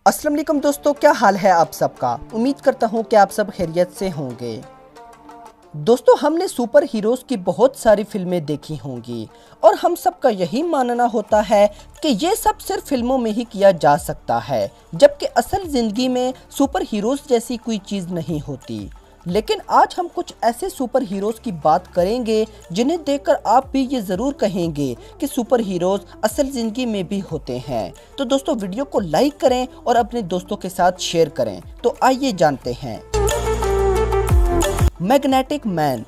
अस्सलाम वालेकुम दोस्तों, क्या हाल है आप सबका। उम्मीद करता हूँ कि आप सब खैरियत से होंगे। दोस्तों, हमने सुपर हीरोज़ की बहुत सारी फिल्में देखी होंगी और हम सबका यही मानना होता है कि ये सब सिर्फ फिल्मों में ही किया जा सकता है, जबकि असल ज़िंदगी में सुपर हीरोज़ जैसी कोई चीज़ नहीं होती। लेकिन आज हम कुछ ऐसे सुपर हीरोज़ की बात करेंगे जिन्हें देखकर आप भी ये ज़रूर कहेंगे कि सुपर हीरोज़ असल ज़िंदगी में भी होते हैं। तो दोस्तों, वीडियो को लाइक करें और अपने दोस्तों के साथ शेयर करें। तो आइए जानते हैं। Magnetic man.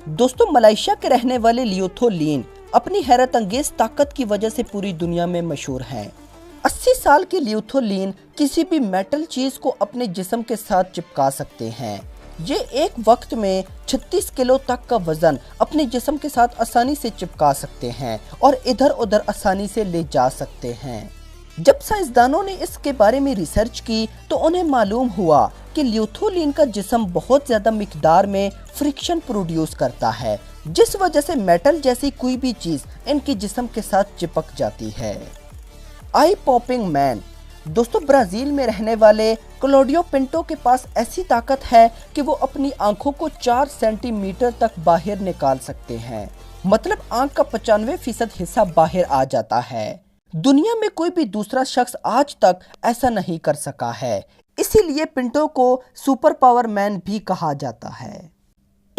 दोस्तों, मलेशिया के रहने वाले लियोथो लिन अपनी हैरत अंगेज ताकत की वजह से पूरी दुनिया में मशहूर हैं। 80 साल के लियोथो लिन किसी भी मेटल चीज को अपने जिस्म के साथ चिपका सकते हैं। ये एक वक्त में 36 किलो तक का वजन अपने जिस्म के साथ आसानी से चिपका सकते हैं और इधर उधर आसानी से ले जा सकते हैं। जब साइंसदानों ने इसके बारे में रिसर्च की तो उन्हें मालूम हुआ कि लियोथो लिन का जिस्म बहुत ज़्यादा मिकदार में फ्रिक्शन प्रोड्यूस करता है, जिस वजह से मेटल जैसी कोई भी चीज़ इनके जिस्म के साथ चिपक जाती है। आई पॉपिंग मैन। दोस्तों, ब्राज़ील में रहने वाले क्लॉडियो पिंटो के पास ऐसी ताकत है कि वो अपनी आंखों को 4 सेंटीमीटर तक बाहर निकाल सकते हैं। मतलब आंख का 95% हिस्सा बाहर आ जाता है। दुनिया में कोई भी दूसरा शख्स आज तक ऐसा नहीं कर सका है, इसीलिए पिंटो को सुपर पावर मैन भी कहा जाता है।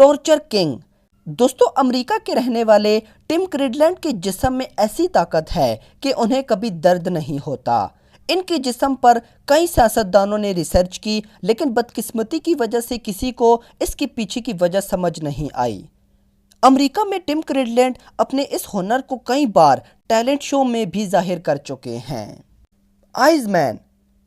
Torture king. दोस्तों, अमेरिका के रहने वाले टिम क्रिडलैंड के जिस्म में ऐसी ताकत है कि उन्हें कभी दर्द नहीं होता। इनके जिस्म पर कई सियासतदानों ने रिसर्च की, लेकिन बदकिस्मती की वजह से किसी को इसके पीछे की वजह समझ नहीं आई। अमेरिका में टिम क्रिडलैंड अपने इस हुनर को कई बार टैलेंट शो में भी जाहिर कर चुके हैं। Eyes man.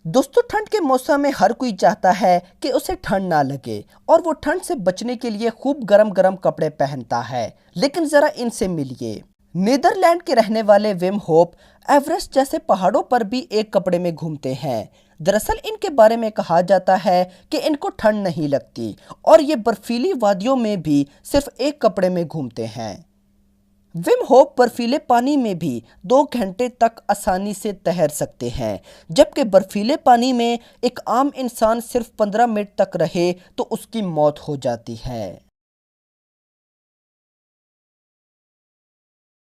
दोस्तों, ठंड के मौसम में हर कोई चाहता है कि उसे ठंड ना लगे और वो ठंड से बचने के लिए खूब गरम गरम कपड़े पहनता है, लेकिन ज़रा इनसे मिलिए। नीदरलैंड के रहने वाले विम होप एवरेस्ट जैसे पहाड़ों पर भी एक कपड़े में घूमते हैं। दरअसल इनके बारे में कहा जाता है कि इनको ठंड नहीं लगती और ये बर्फीली वादियों में भी सिर्फ एक कपड़े में घूमते हैं। विम होप बर्फीले पानी में भी 2 घंटे तक आसानी से तैर सकते हैं, जबकि बर्फीले पानी में एक आम इंसान सिर्फ 15 मिनट तक रहे तो उसकी मौत हो जाती है।